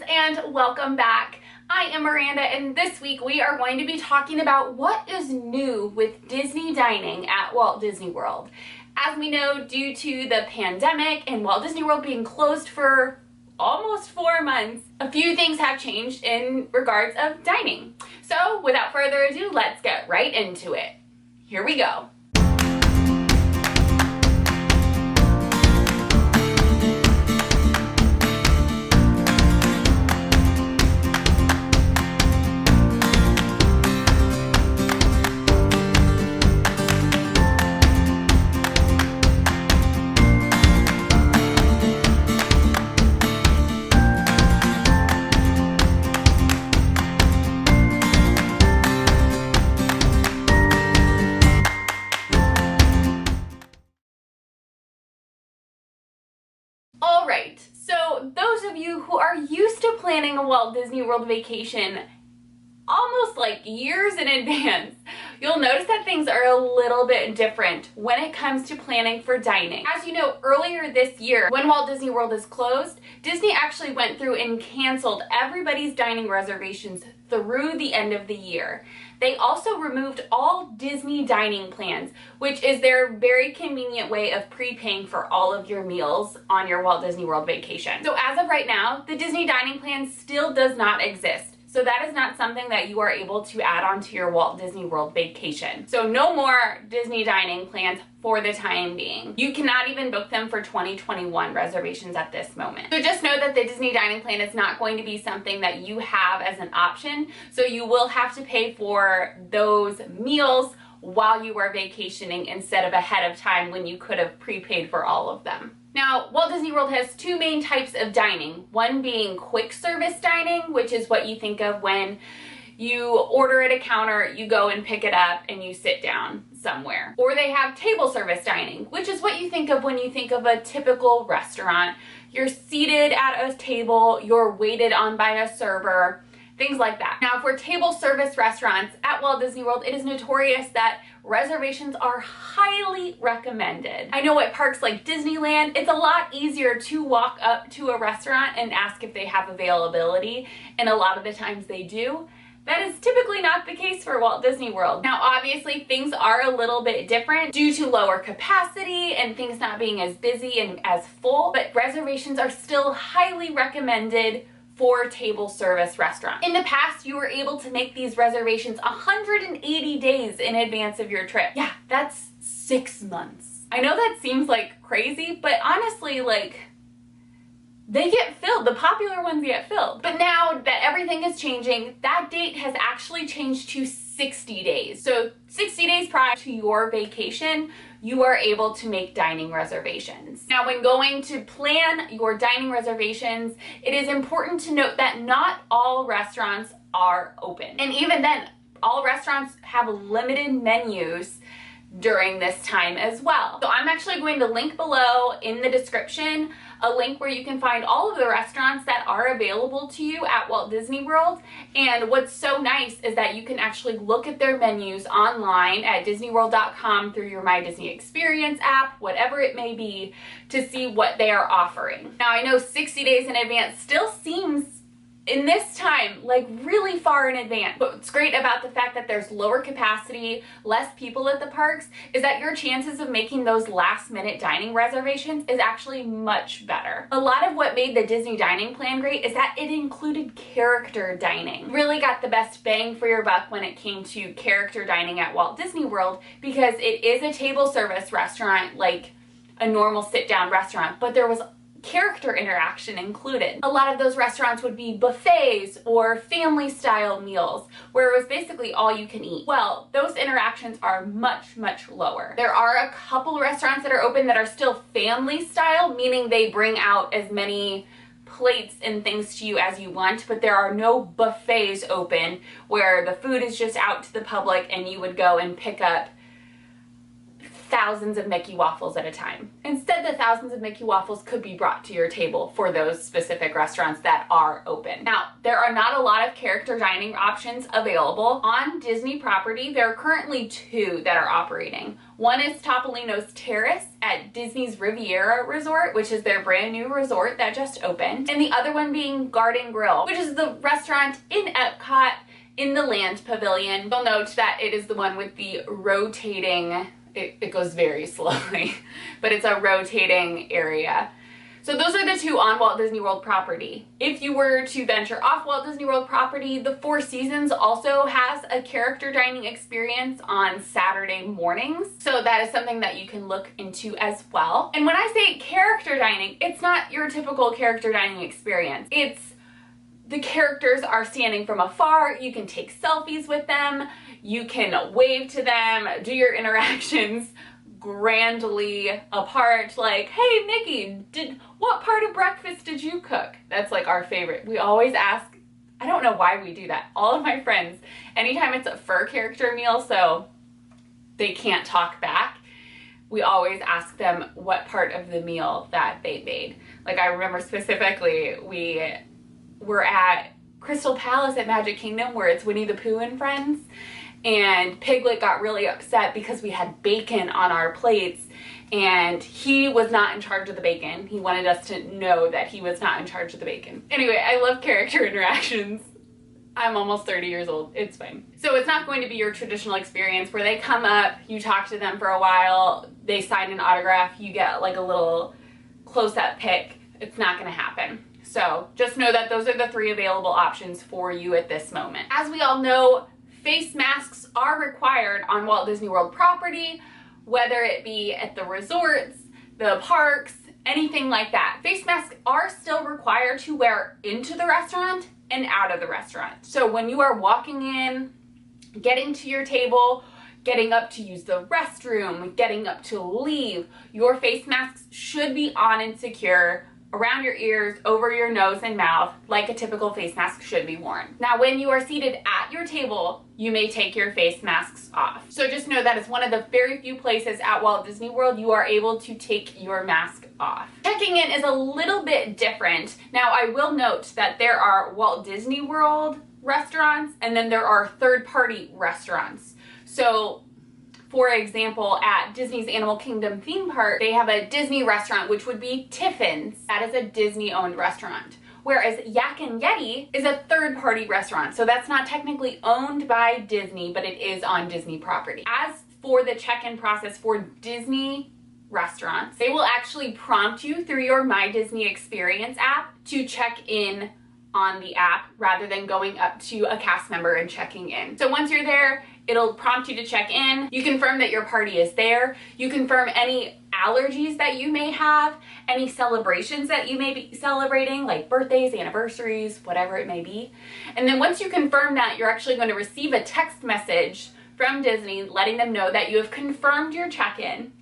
and welcome back. I am Miranda, and this week we are going to be talking about what is new with Disney dining at Walt Disney World. As we know, due to the pandemic and Walt Disney World being closed for almost 4 months, a few things have changed in regards of dining. So without further ado, let's get right into it. Here we go. Alright, so those of you who are used to planning a Walt Disney World vacation almost like years in advance, you'll notice that things are a little bit different when it comes to planning for dining. As you know, earlier this year, when Walt Disney World is closed, Disney actually went through and canceled everybody's dining reservations through the end of the year. They also removed all Disney dining plans, which is their very convenient way of prepaying for all of your meals on your Walt Disney World vacation. So as of right now, the Disney dining plan still does not exist. So that is not something that you are able to add on to your Walt Disney World vacation. So no more Disney dining plans for the time being. You cannot even book them for 2021 reservations at this moment. So just know that the Disney dining plan is not going to be something that you have as an option. So you will have to pay for those meals while you are vacationing instead of ahead of time when you could have prepaid for all of them. Now, Walt Disney World has two main types of dining, one being quick service dining, which is what you think of when you order at a counter, you go and pick it up and you sit down somewhere. Or they have table service dining, which is what you think of when you think of a typical restaurant. You're seated at a table, you're waited on by a server, things like that. Now, for table service restaurants at Walt Disney World, it is notorious that reservations are highly recommended. I know at parks like Disneyland, it's a lot easier to walk up to a restaurant and ask if they have availability, and a lot of the times they do. That is typically not the case for Walt Disney World. Now, obviously, things are a little bit different due to lower capacity and things not being as busy and as full, but reservations are still highly recommended for table service restaurants. In the past, you were able to make these reservations 180 days in advance of your trip. Yeah, that's 6 months. I know that seems like crazy, but honestly, like, they get filled. The popular ones get filled. But now that everything is changing, that date has actually changed to 60 days. So 60 days prior to your vacation, you are able to make dining reservations. Now, when going to plan your dining reservations, it is important to note that not all restaurants are open. And even then, all restaurants have limited menus during this time as well. So I'm actually going to link below in the description a link where you can find all of the restaurants that are available to you at Walt Disney World. And what's so nice is that you can actually look at their menus online at disneyworld.com through your My Disney Experience app, whatever it may be, to see what they are offering. Now, I know 60 days in advance still seems in this time, like really far in advance. But what's great about the fact that there's lower capacity, less people at the parks, is that your chances of making those last minute dining reservations is actually much better. A lot of what made the Disney dining plan great is that it included character dining. Really got the best bang for your buck when it came to character dining at Walt Disney World, because it is a table service restaurant like a normal sit-down restaurant, but there was character interaction included. A lot of those restaurants would be buffets or family style meals where it was basically all you can eat. Well, those interactions are much, much lower. There are a couple restaurants that are open that are still family style, meaning they bring out as many plates and things to you as you want, but there are no buffets open where the food is just out to the public and you would go and pick up thousands of Mickey waffles at a time. Instead, the thousands of Mickey waffles could be brought to your table for those specific restaurants that are open. Now, there are not a lot of character dining options available. On Disney property, there are currently 2 that are operating. One is Topolino's Terrace at Disney's Riviera Resort, which is their brand new resort that just opened. And the other one being Garden Grill, which is the restaurant in Epcot in the Land Pavilion. You'll note that it is the one with the rotating, it goes very slowly, but it's a rotating area. So those are the 2 on Walt Disney World property. If you were to venture off Walt Disney World property, the Four Seasons also has a character dining experience on Saturday mornings. So that is something that you can look into as well. And when I say character dining, it's not your typical character dining experience. It's the characters are standing from afar, you can take selfies with them, you can wave to them, do your interactions grandly apart, like, hey Mickey, what part of breakfast did you cook? That's like our favorite. We always ask, I don't know why we do that. All of my friends, anytime it's a fur character meal, so they can't talk back, we always ask them what part of the meal that they made. Like I remember specifically, we're at Crystal Palace at Magic Kingdom where it's Winnie the Pooh and friends, and Piglet got really upset because we had bacon on our plates and he was not in charge of the bacon. He wanted us to know that he was not in charge of the bacon. Anyway, I love character interactions. I'm almost 30 years old, it's fine. So it's not going to be your traditional experience where they come up, you talk to them for a while, they sign an autograph, you get like a little close-up pic. It's not gonna happen. So just know that those are the 3 available options for you at this moment. As we all know, face masks are required on Walt Disney World property, whether it be at the resorts, the parks, anything like that. Face masks are still required to wear into the restaurant and out of the restaurant. So when you are walking in, getting to your table, getting up to use the restroom, getting up to leave, your face masks should be on and secure around your ears, over your nose and mouth, like a typical face mask should be worn. Now, when you are seated at your table, you may take your face masks off. So just know that it's one of the very few places at Walt Disney World you are able to take your mask off. Checking in is a little bit different. Now, I will note that there are Walt Disney World restaurants and then there are third-party restaurants. So for example, at Disney's Animal Kingdom theme park, they have a Disney restaurant, which would be Tiffin's. That is a Disney-owned restaurant. Whereas Yak and Yeti is a third-party restaurant. So that's not technically owned by Disney, but it is on Disney property. As for the check-in process for Disney restaurants, they will actually prompt you through your My Disney Experience app to check in on the app rather than going up to a cast member and checking in. So once you're there, it'll prompt you to check in. You confirm that your party is there. You confirm any allergies that you may have, any celebrations that you may be celebrating, like birthdays, anniversaries, whatever it may be. And then once you confirm that, you're actually going to receive a text message from Disney letting them know that you have confirmed your check-in.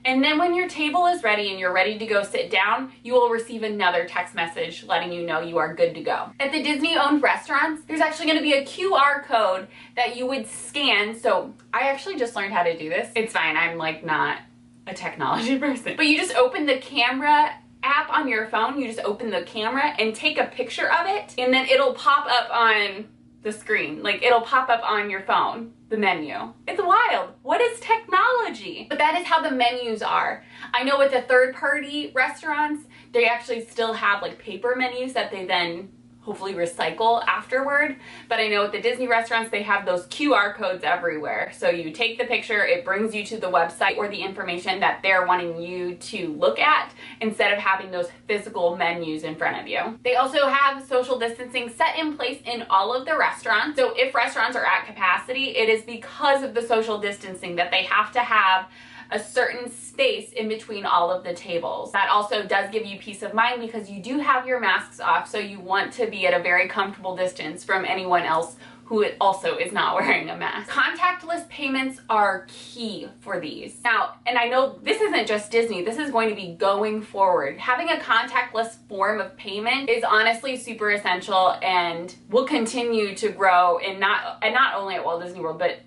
And then when your table is ready and you're ready to go sit down, you will receive another text message letting you know you are good to go. At the Disney-owned restaurants, there's actually going to be a QR code that you would scan. So I actually just learned how to do this. It's fine, I'm like not a technology person. But you just open the camera app on your phone, you just open the camera and take a picture of it, and then it'll pop up on the screen. Like it'll pop up on your phone, the menu. It's wild. What is technology? But that is how the menus are. I know with the third-party restaurants, they actually still have like paper menus that they then hopefully recycle afterward. But I know with the Disney restaurants, they have those QR codes everywhere. So you take the picture, it brings you to the website or the information that they're wanting you to look at instead of having those physical menus in front of you. They also have social distancing set in place in all of the restaurants. So if restaurants are at capacity, it is because of the social distancing that they have to have a certain space in between all of the tables. That also does give you peace of mind because you do have your masks off, so you want to be at a very comfortable distance from anyone else who also is not wearing a mask. Contactless payments are key for these. Now, and I know this isn't just Disney, this is going to be going forward. Having a contactless form of payment is honestly super essential and will continue to grow, and not only at Walt Disney World, but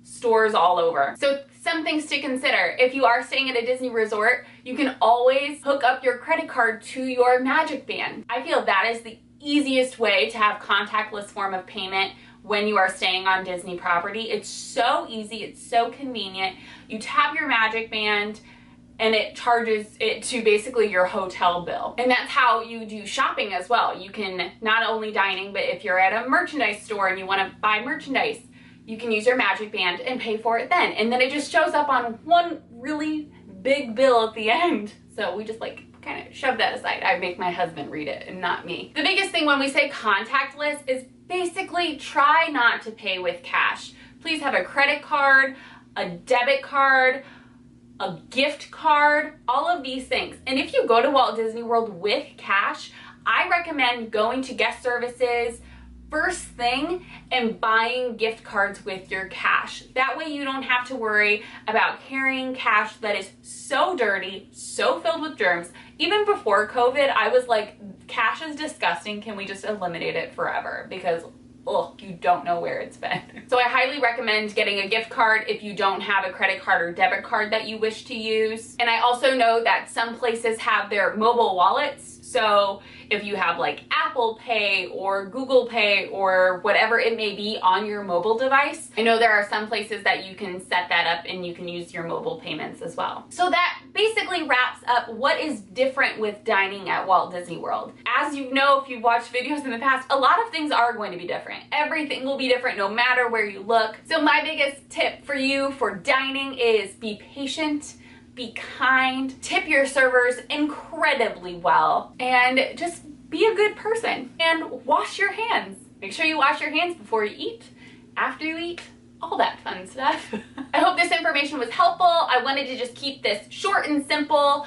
stores all over. So Some things to consider. If you are staying at a Disney resort, you can always hook up your credit card to your Magic Band. I feel that is the easiest way to have contactless form of payment when you are staying on Disney property. It's so easy, it's so convenient. You tap your Magic Band and it charges it to basically your hotel bill. And that's how you do shopping as well. You can not only dining, but if you're at a merchandise store and you want to buy merchandise, you can use your Magic Band and pay for it then. And then it just shows up on one really big bill at the end. So we just like kind of shove that aside. I make my husband read it and not me. The biggest thing when we say contactless is basically try not to pay with cash. Please have a credit card, a debit card, a gift card, all of these things. And if you go to Walt Disney World with cash, I recommend going to guest services first thing and buying gift cards with your cash. That way you don't have to worry about carrying cash that is so dirty, so filled with germs. Even before COVID, I was like, cash is disgusting. Can we just eliminate it forever? Because you don't know where it's been. So I highly recommend getting a gift card if you don't have a credit card or debit card that you wish to use. And I also know that some places have their mobile wallets. So if you have like Apple Pay or Google Pay or whatever it may be on your mobile device, I know there are some places that you can set that up and you can use your mobile payments as well. So that basically wraps up what is different with dining at Walt Disney World. As you know, if you've watched videos in the past, a lot of things are going to be different. Everything will be different no matter where you look. So my biggest tip for you for dining is be patient, be kind, tip your servers incredibly well, and just be a good person. And wash your hands. Make sure you wash your hands before you eat, after you eat, all that fun stuff. I hope this information was helpful. I wanted to just keep this short and simple.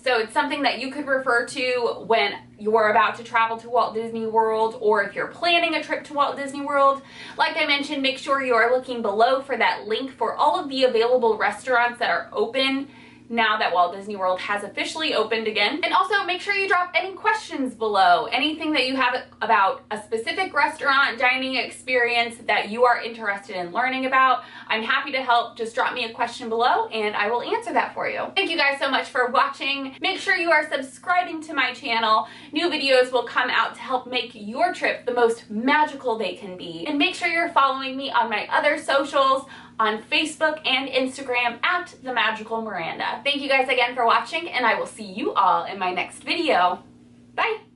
So it's something that you could refer to when you're about to travel to Walt Disney World, or if you're planning a trip to Walt Disney World. Like I mentioned, make sure you are looking below for that link for all of the available restaurants that are open now that Walt Disney World has officially opened again. And also make sure you drop any questions below, anything that you have about a specific restaurant dining experience that you are interested in learning about. I'm happy to help. Just drop me a question below and I will answer that for you. Thank you guys so much for watching. Make sure you are subscribing to my channel. New videos will come out to help make your trip the most magical they can be. And make sure you're following me on my other socials, on Facebook and Instagram at The Magical Miranda. Thank you guys again for watching, and I will see you all in my next video. Bye!